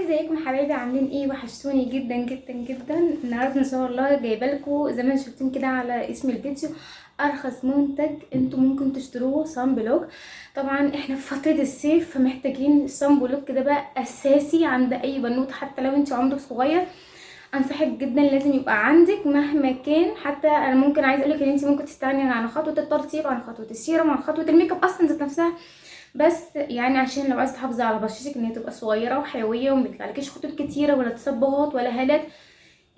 ازيكم حبايبي؟ عاملين ايه؟ وحشتوني جدا جدا جدا. النهارده ان شاء الله جايبه لكم زي ما شفتين كده على اسم الفيديو ارخص منتج انتوا ممكن تشتروه، صن بلوك. طبعا احنا في فتره الصيف فمحتاجين صن بلوك كده بقى اساسي عند اي بنوت، حتى لو انت عمرك صغير انصحك جدا لازم يبقى عندك مهما كان. حتى انا ممكن عايز اقولك ان انت ممكن تستغني عن خطوه الترطيب، عن خطوه السيرم، عن خطوه الميك اب اصلا ذات نفسها، بس يعني عشان لو عايزه تحافظي على بشرتك ان هي تبقى صغيره وحيويه وما يطلعلكيش خطوط كتيره ولا تصبغات ولا هالات،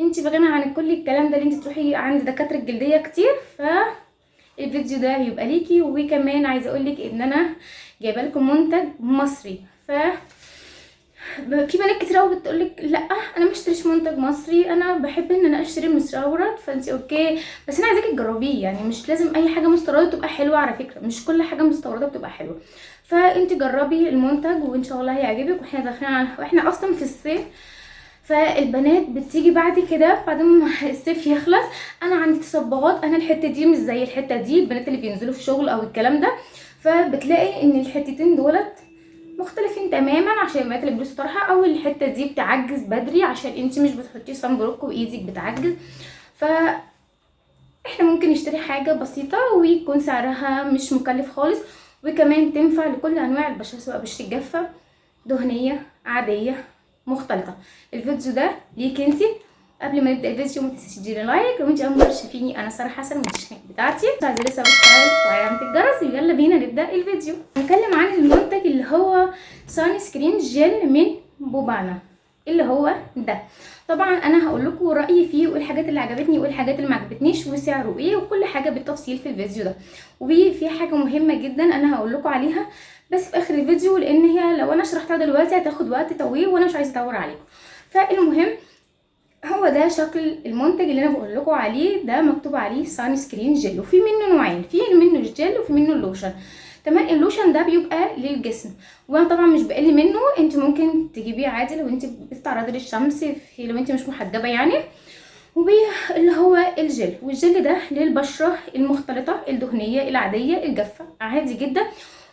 انت في غنى عن كل الكلام ده اللي انت تروحي عند دكاتره الجلديه كتير. فالفيديو ده هيبقى ليكي. وكمان عايزه اقولك ان انا جايبه لكم منتج مصري. في بنات كتير قوي بتقولك لا انا ما اشتريش منتج مصري، انا بحب ان انا اشتري مستورد. فانت اوكي، بس انا عايزاكي تجربيه، يعني مش لازم اي حاجه مستورده تبقى حلوه، على فكره مش كل حاجه مستورده بتبقى حلوه. فانت جربي المنتج وان شاء الله هيعجبك. واحنا داخلين واحنا اصلا في الصيف، فالبنات بتيجي بعد كده بعد ما الصيف يخلص انا عندي تصبغات، انا الحته دي مش زي الحته دي، البنات اللي بينزلوا في شغل او الكلام ده، فبتلاقي ان الحتتين دولت مختلفين تماما عشان البنات اللي بيلبسوا طرحه، او الحته دي بتعجز بدري عشان انت مش بتحطي صن بلوك وايدك بتعجز. فاحنا ممكن نشتري حاجه بسيطه ويكون سعرها مش مكلف خالص، وكمان تنفع لكل انواع البشره سواء بشره جافه، دهنيه، عاديه، مختلطه. الفيديو ده ليك انت. قبل ما نبدا الفيديو ما تنسيش تديني لايك. لو انت اول مره تشوفيني انا ساره حسن من الشانل بتاعتي، تعملي سبسكرايب وعلامه الجرس، ويلا بينا نبدا الفيديو. هنتكلم عن المنتج اللي هو سان سكرين جل من بوبانا، اللي هو ده. طبعا انا هقول لكم رايي فيه وايه الحاجات اللي عجبتني وايه الحاجات اللي ما عجبتنيش وسعره ايه وكل حاجه بالتفصيل في الفيديو ده. وفي حاجه مهمه جدا انا هقول لكم عليها بس في اخر الفيديو، لان هي لو انا شرحتها دلوقتي هتاخد وقت طويل وانا مش عايزه اطول عليكم. فالمهم هو ده شكل المنتج اللي انا بقول لكم عليه ده، مكتوب عليه سان سكرين جل، وفي منه نوعين، في منه الجل وفي منه اللوشن. تمام، اللوشن ده بيبقى للجسم وانا طبعا مش بقلي منه، انت ممكن تجيبيه عادي لو انت بتتعرضي للشمس، لو انت مش محجبه يعني. اللي هو الجل، والجل ده للبشره المختلطه الدهنيه العاديه الجافه عادي جدا.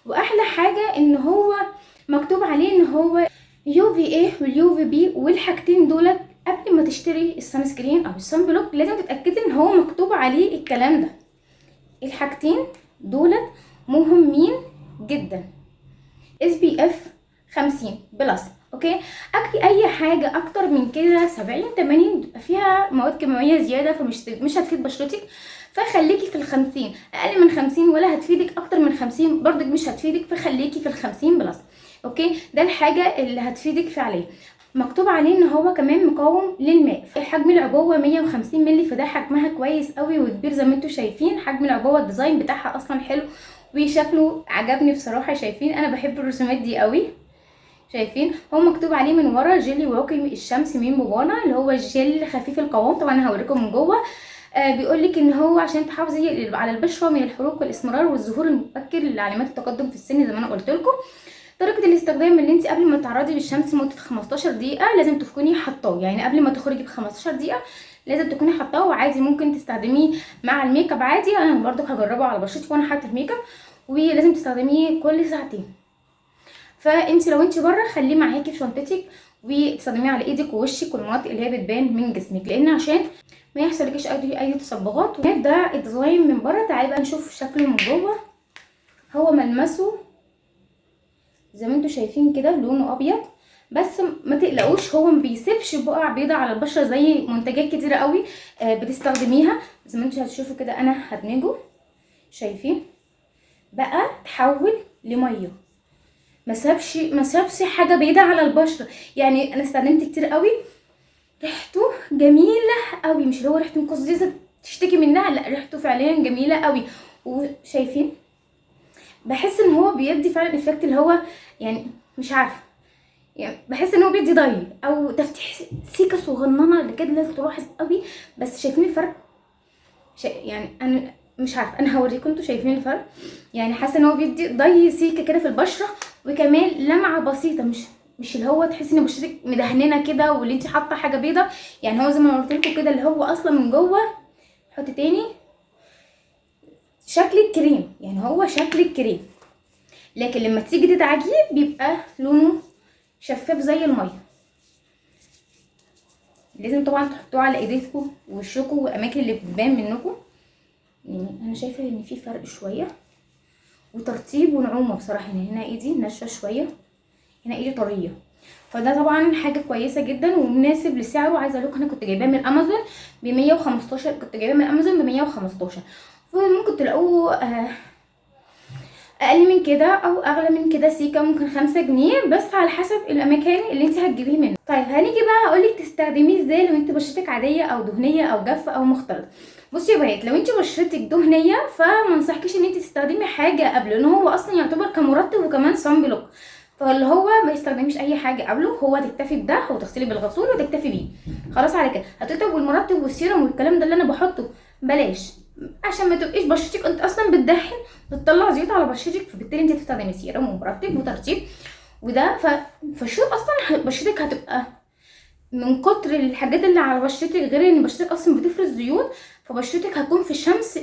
واحلى حاجه ان هو مكتوب عليه ان هو يو في اي واليو في بي، والحاجتين دولت قبل ما تشتري السان سكرين او السان بلوك لازم تتاكدي ان هو مكتوب عليه الكلام ده. الحاجتين دولت مهمين جدا. اس بي اف 50 بلس، اوكي. اي حاجه اكتر من كده 70 80 بيبقى فيها مواد كيماويه زياده فمش هتفيد بشرتك، فخليكي في ال50. اقل من 50 ولا هتفيدك، اكتر من 50 برضك مش هتفيدك، فخليكي في ال50 بلس، اوكي. ده الحاجه اللي هتفيدك فعليا. مكتوب عليه ان هو كمان مقاوم للماء. حجم العبوه 150 مللي، فده حجمها كويس قوي وكبير زي ما انتم شايفين. حجم العبوه الديزاين بتاعها اصلا حلو وشكله عجبني بصراحه. شايفين انا بحب الرسومات دي قوي. شايفين هو مكتوب عليه من ورا جيلي واقي الشمس من بوبانا، اللي هو الجل خفيف القوام. طبعا انا هوريكم من جوه. بيقول لك ان هو عشان تحافظي على البشره من الحروق والاسمرار والظهور المبكر لعلامات التقدم في السن زي ما انا قلت لكم. طريقه الاستخدام اللي انت قبل ما تعرضي للشمس لمده 15 دقيقه لازم تكوني حاطاه، يعني قبل ما تخرجي ب 15 دقيقه لازم تكوني حاطاه. وعادي ممكن تستخدميه مع الميك اب عادي، انا برضو هجربه على بشرتي وانا حاطه الميك اب. ولازم تستخدميه كل ساعتين. فانت لو انت بره خليه معاكي في شنطتك وتستخدميه على ايدك ووشك والمناطق اللي هي بتبان من جسمك، لان عشان ما يحصلكيش اي تصبغات. ده الديزاين من بره. تعالي بقى نشوف شكله من جوه. هو ملمسه زي ما انتم شايفين كده لونه ابيض، بس ما تقلقوش هو ما بيسيبش بقع بيضه على البشره زي منتجات كتيره قوي بتستخدميها. زي ما انتم هتشوفوا كده انا هدمجه. شايفين بقى تحول لميه، ما سابش حاجه بيضه على البشره. يعني انا استخدمت كتير قوي، ريحته جميله قوي، مش اللي هو ريحته مقززه تشتكي منها، لا ريحته فعليا جميله قوي. وشايفين بحس ان هو بيدي فعلا افكت اللي هو يعني مش عارفه، يعني بحس ان هو بيدي ضي او تفتيح سيكه صغننه كده لازم تلاحظ قوي. بس شايفين الفرق؟ يعني انا مش عارفه، انا هوريكم انتوا شايفين الفرق. يعني حاسه ان هو بيدي ضي سيكه كده في البشره، وكمان لمعه بسيطه، مش اللي هو تحسي ان بشرتك مدهننه كده واللي انت حاطه حاجه بيضه. يعني هو زي ما قلت لكم كده اللي هو اصلا من جوه حط تاني شكل الكريم، يعني هو شكل الكريم، لكن لما تيجي تدعكيه بيبقى لونه شفاف زي الميه. لازم طبعا تحطوه على ايديكم ووشكم والاماكن اللي بتبان منكم. يعني انا شايفه ان في فرق شويه وترطيب ونعومه بصراحه. هنا ايدي ناشفه شويه، هنا ايدي طريه، فده طبعا حاجه كويسه جدا ومناسب لسعره. عايزه اقول لكم انا كنت جايباه من امازون ب 115، كنت جايباه من امازون ب 115، فممكن تلاقوه اقل من كده او اغلى من كده سيكا، ممكن 5 جنيه، بس على حسب الاماكن اللي انت هتجيبيه منه. طيب هنيجي بقى هقولك تستخدميه ازاي لو انت بشرتك عاديه او دهنيه او جافه او مختلطه. بصي يا بنات، لو انت بشرتك دهنيه فما انصحكيش ان انت تستخدمي حاجه قبله، لان هو اصلا يعتبر كمرطب وكمان صن بلوك، فاللي هو ما يستخدميش اي حاجه قبله، هو تكتفي بده وتغسلي بالغسول وتكتفي بيه خلاص على كده. هتطلب والمرطب والسيرم والكلام ده اللي انا بحطه بلاش، عشان ما تبقيش بشرتك انت اصلا بتدهن بتطلع زيوت على بشرتك، فبالتالي انت تستخدمي سيرم ومرطب وترطيب وده فالشوط اصلا بشرتك هتبقى من كتر الحاجات اللي على بشرتك، غير ان بشرتك اصلا بتفرز زيوت، فبشرتك هتكون في الشمس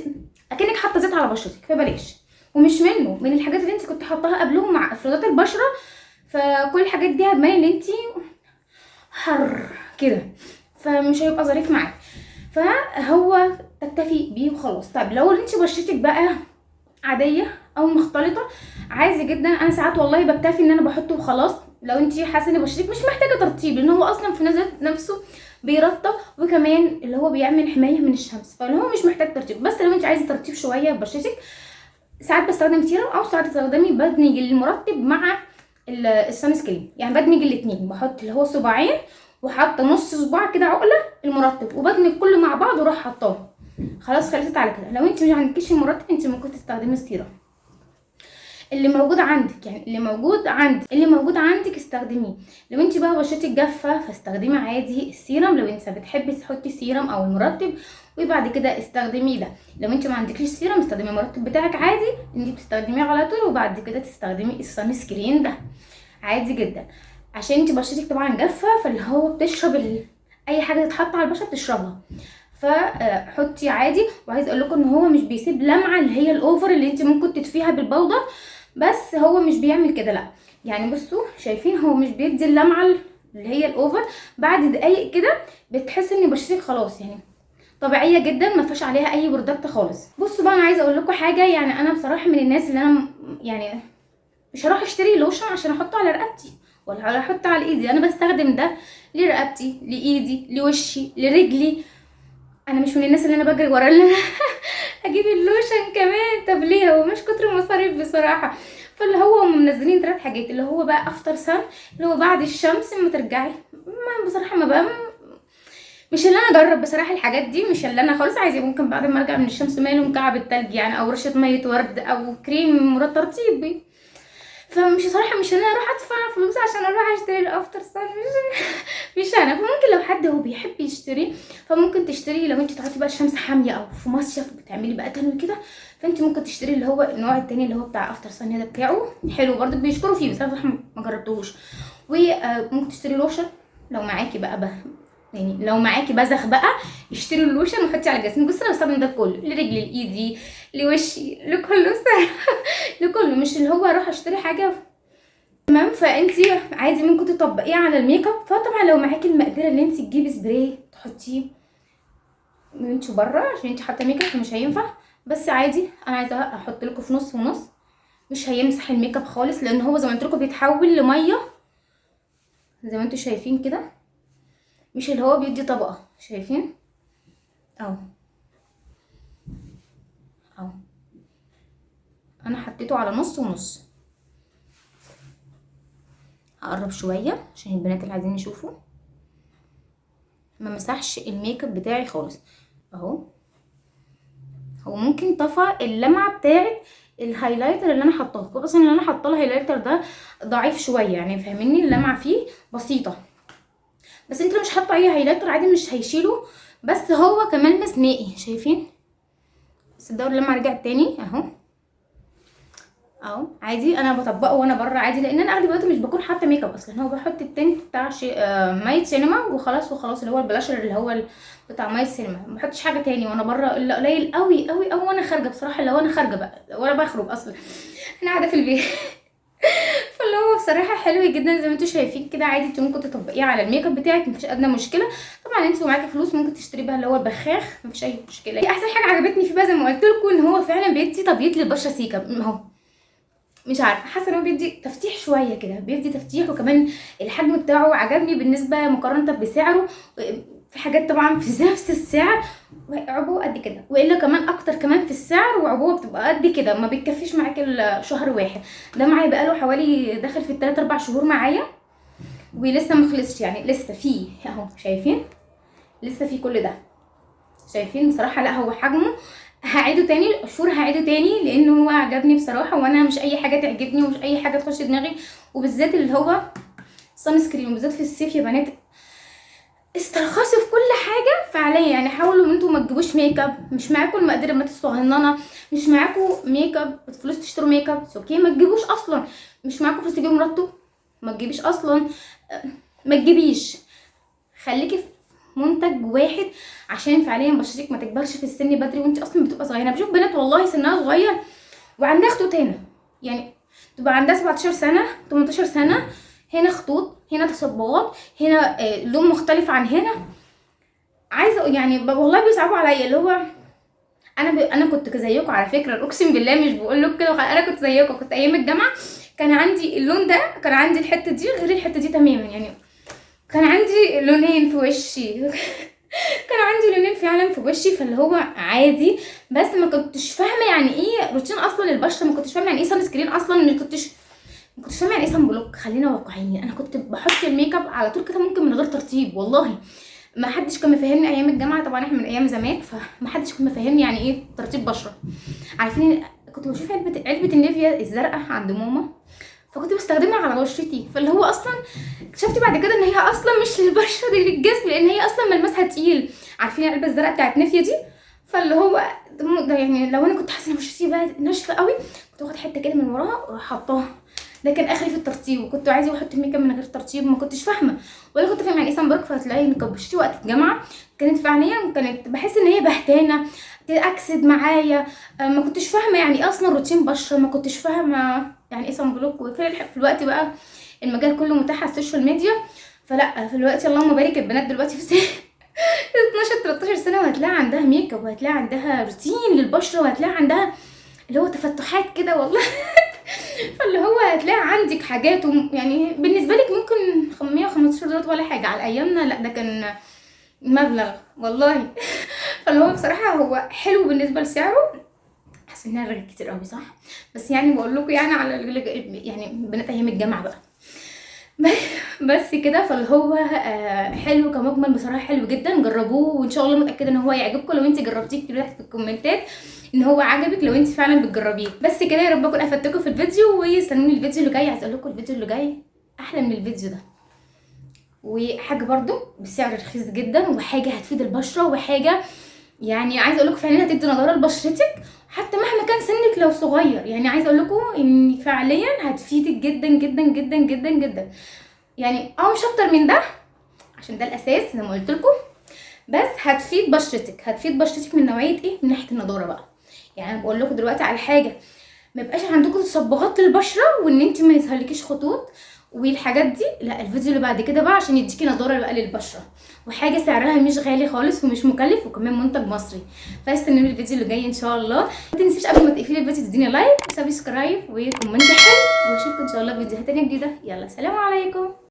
اكنك حاطه زيت على بشرتك، فبلاش. ومش منه من الحاجات اللي انت كنت حاطاها قبلهم مع افرازات البشره، فكل الحاجات دي هتبين ان انت حر كده، فمش هيبقى ظريف معاك، فهو تكتفي بيه وخلاص. طب لو انت بشرتك بقى عاديه او مختلطه عادي جدا، انا ساعات والله بكتفي ان انا بحطه وخلاص. لو انت حاسه ان بشرتك مش محتاجه ترطيب، لان هو اصلا في نفسه بيرطب وكمان اللي هو بيعمل حمايه من الشمس، فاللي هو مش محتاج ترطيب. بس لو انت عايزه ترطيب شويه بشرتك ساعات بستخدم سيرم او ساعات بستخدمي بدمج المرطب مع السان سكرين، يعني بدمج الاثنين، بحط اللي هو صباعين وحاطه نص صباع كده عقله المرطب وبدمج كله مع بعض واروح حطاه، خلاص خلصت على كده. لو انت مش عندكيش المرطب انت ممكن تستخدمي السيرم اللي موجود عندك، يعني اللي موجود عندك استخدميه. لو انت بقى بشرتك جافه فاستخدمي عادي السيرم، لو انت بتحبي تحطي سيرم او المرطب وبعد كده استخدمي ده. لو انت ما عندكيش سيرم استخدمي المرطب بتاعك عادي انت بتستخدميه على طول، وبعد كده تستخدمي السان سكرين ده عادي جدا، عشان انت بشرتك طبعا جافه، فاللي هو بتشرب اي حاجه تتحط على البشره بتشربها، فحطي عادي. وعايز اقول لكم ان هو مش بيسيب لمعه اللي هي الاوفر اللي انت ممكن تطفيها بالبودر، بس هو مش بيعمل كده لا. يعني بصوا شايفين هو مش بيدي اللمعه اللي هي الاوفر، بعد دقايق كده بتحس ان بشرتك خلاص يعني طبيعيه جدا ما فيش عليها اي برودكت خالص. بصوا بقى انا عايزه اقول لكم حاجه، يعني انا بصراحه من الناس اللي انا يعني مش هروح اشتري لوشن عشان احطه على رقبتي ولا احطه على ايدي، انا بستخدم ده لرقبتي لايدي لوشي لرجلي. انا مش من الناس اللي انا بجري ورا اللي اجيب اللوشن كمان، طب ليه؟ هو مش كتر مصاريف بصراحه. فاللي هو هم منزلين 3 حاجات، اللي هو بقى افتر سان اللي هو بعد الشمس اما ترجعي، ما بصراحه ما بقى مش اللي انا اجرب بصراحه الحاجات دي، مش اللي انا خالص عايزه. ممكن بعد ما ارجع من الشمس ماله مكعب التلج يعني، او رشه ميه ورد او كريم مرطب طيبي، فمش صراحه مش ان انا اروح ادفع فلوس عشان اروح اشتري الافتر سان، مش انا. فممكن لو حد هو بيحب يشتري فممكن تشتري، لو انت تعطي بقى الشمس حاميه او في مصيف بتعملي بقى تنوي كده، فانت ممكن تشتري اللي هو النوع التاني اللي هو بتاع افتر سان ده بتاعه حلو برضه بيشكروا فيه، بس انا بصراحه ما جربتهوش. وممكن تشتري لوشن لو معاكي بقى يعني لو معاكي بزخ بقى اشتري اللوشن وحطي على جسمك. بصي انا بستخدم ده كله لرجلي لايدي لوشي لكله لكله، مش اللي هو اروح اشتري حاجه تمام. فانتي عادي ممكن تطبقيه على الميك اب، فطبعا لو معاكي المقدره اللي انتي تجيبي سبراي تحطيه وانتي بره عشان انتي حاطه ميك اب فمش هينفع، بس عادي انا عايزه احط لكم في نص ونص، مش هيمسح الميك اب خالص، لان هو زي ما قلت لكم بيتحول لميه زي ما انتوا شايفين كده، مش اللي هو بيدي طبقه، شايفين اهو اهو انا حطيته على نص ونص. هقرب شويه عشان البنات اللي عايزين يشوفوا، ما مسحش الميك اب بتاعي خالص اهو. هو ممكن طفى اللمعه بتاعه الهايلايتر اللي انا حطاه، بس ان انا حاطه الهايلايتر ده ضعيف شويه يعني فاهميني، اللمعه فيه بسيطه، بس انت لو مش حاطه اي هايلايتر عادي مش هيشيله، بس هو كمان مسمائي شايفين، بس الدور اللمعه رجعت تاني اهو اهو عادي. انا بطبقه وانا بره عادي، لان انا اغلب الوقت مش بكون حاطه ميك اب اصلا، هو بحط التنت بتاع مايت سينما وخلاص اللي هو البلاشر اللي هو بتاع مايت سينما، ما بحطش حاجه تاني وانا بره الا قليل قوي قوي، او وانا خارجه بصراحه، لو انا خارجه بقى وانا بخرج اصلا انا قاعده في البيت فاللي هو بصراحه حلو جدا زي ما انتم شايفين كده، عادي انت ممكن تطبقيه على الميك اب بتاعك، مفيش ادنى مشكله. طبعا انت معاكي فلوس ممكن تشتري بقى اللي هو البخاخ، مفيش اي مشكله. احسن حاجه عجبتني فيه بقى زي ما قلت لكم ان هو فعلا بيدي تبييض للبشره سيكا. ما هو مش عارفه، حاسه ان هو بيدي تفتيح شويه كده، بيدي تفتيح، وكمان الحجم بتاعه عجبني بالنسبه مقارنه بسعره. في حاجات طبعا في نفس السعر عبوه قد كده، والا كمان اكتر كمان في السعر، وعبوه بتبقى قد كده ما بيتكفيش معاك الشهر واحد. ده معايا بقاله حوالي داخل في 3 4 شهور معايا، ولسه ما خلصش يعني، لسه فيه اهو شايفين، لسه فيه كل ده شايفين. بصراحه لا هو حجمه هعيده تاني، شهور هعيده تاني، لانه هو عجبني بصراحه، وانا مش اي حاجه تعجبني ومش اي حاجه تخش دماغي، وبالذات اللي هو سان سكرين، وبالذات في الصيف يا بنات استرخصوا في كل حاجه فعليا. يعني حاولوا ان انتوا ما تجيبوش ميك اب، مش معاكم المقادير الصغننه، مش معاكم ميك اب فلوس تشتروا ميك اب اوكي، ما تجيبوش اصلا. مش معاكم فلوس تجيبوا مرطب، ما تجيبيش اصلا، ما تجيبيش. خليكي في منتج واحد عشان فعليا بشرتك ما تكبرش في السن بدري وانت اصلا بتبقى صغيره. انا بشوف بنات والله سنها صغير وعندها خطوط هنا، يعني تبقى عندها 17 سنه 18 سنه، هنا خطوط، هنا تصبغات، هنا لون مختلف عن هنا. عايزه يعني والله بيصعبوا عليا، اللي هو انا كنت زيكم على فكره، اقسم بالله مش بقول لك كده، انا كنت زيكم، كنت ايام الجامعه كان عندي اللون ده، كان عندي الحته دي غير الحته دي تماما، يعني كان عندي لونين في وشي كان عندي لونين فعلا في وشي. فاللي هو عادي، بس ما كنتش فاهمه يعني ايه روتين اصلا للبشره، ما كنتش فاهمه يعني ايه سان سكرين اصلا، ما كنتش فاهمه يعني ايه سان بلوك. خلينا واقعيين، انا كنت بحط الميك اب على طول كده ممكن من غير ترطيب، والله ما حدش كان مفهمني ايام الجامعه، طبعا احنا من ايام زمان، فما حدش كان مفهمني يعني ايه ترطيب بشره. عارفين كنت بشوف علبه النيفيا الزرقاء عند ماما، فكنت بستخدمها على بشرتي، فاللي هو اصلا اكتشفت بعد كده ان هي اصلا مش للبشره دي، للجسم، لان هي اصلا ملمسها تقيل. عارفين العلبه الزرقاء بتاعت نيفيا دي؟ فاللي هو ده يعني لو انا كنت حاسه ان بشرتي بقى ناشفه قوي كنت واخد حته كده من وراها وحطاها. ده كان اخري في الترطيب، وكنت عايزه احط الميك اب من غير ترطيب، ما كنتش فاهمه ولا كنت فاهمه يعني ايه سان بلوك. فتلاقي ان بشرتي وقت الجامعه كانت فعليا كانت بحس ان هي بهتانه تاكسد معايا. ما كنتش فاهمه يعني ايه اصلا روتين بشره، ما كنتش فاهمه يعني ايه سان بلوك. وفي الوقت بقى المجال كله متاح على السوشيال ميديا، فلا في الوقت اللهم بارك البنات دلوقتي في سن 12 13 سنه وهتلاقي عندها ميك اب، وهتلاقي عندها روتين للبشره، وهتلاقي عندها اللي هو تفتحات كده والله فاللي هو هتلاقي عندك حاجات يعني بالنسبه لك ممكن 115 دولار ولا حاجه، على ايامنا لا ده كان مبلغ والله فاللي هو بصراحه هو حلو بالنسبه لسعره، حاسه انها رغيت كتير قوي صح، بس يعني بقول لكم يعني على يعني بنات ايام الجامعه بقى بس كده. فاللي هو حلو كمجمل بصراحه، حلو جدا، جربوه وان شاء الله متاكده ان هو يعجبكم. لو انت جربتيه اكتبوا تحت في الكومنتات ان هو عجبك، لو انت فعلا بتجربيه. بس كده، يا رب اكون افدتكم في الفيديو، واستنوني الفيديو اللي جاي. عايزه اقول لكم الفيديو اللي جاي احلى من الفيديو ده، وحاجه برضو بسعر رخيص جدا، وحاجه هتفيد البشره، وحاجه يعني عايزه اقول لكم فعلا هتدي نضاره لبشرتك حتى مهما كان سنك لو صغير. يعني عايزه اقول لكم ان فعليا هتفيدك جدا جدا جدا جدا جدا، يعني مش اكتر من ده عشان ده الاساس زي ما قلت لكم، بس هتفيد بشرتك، هتفيد بشرتك من نوعيه ايه، من ناحيه النضاره بقى. يعني انا بقول لكم دلوقتي على حاجه ما يبقاش عندكم تصبغات للبشره وان انت ما يظهرلكيش خطوط والحاجات دي، لا الفيديو اللي بعد كده بقى عشان يديكي نضاره بقى للبشره، وحاجه سعرها مش غالي خالص ومش مكلف، وكمان منتج مصري. فاستنوني الفيديو اللي جاي ان شاء الله. ما تنسيش قبل ما تقفلي الفيديو تديني لايك وسبسكرايب وكومنت حلو، واشوفكم ان شاء الله في فيديوهات تانية جديده. يلا سلام عليكم.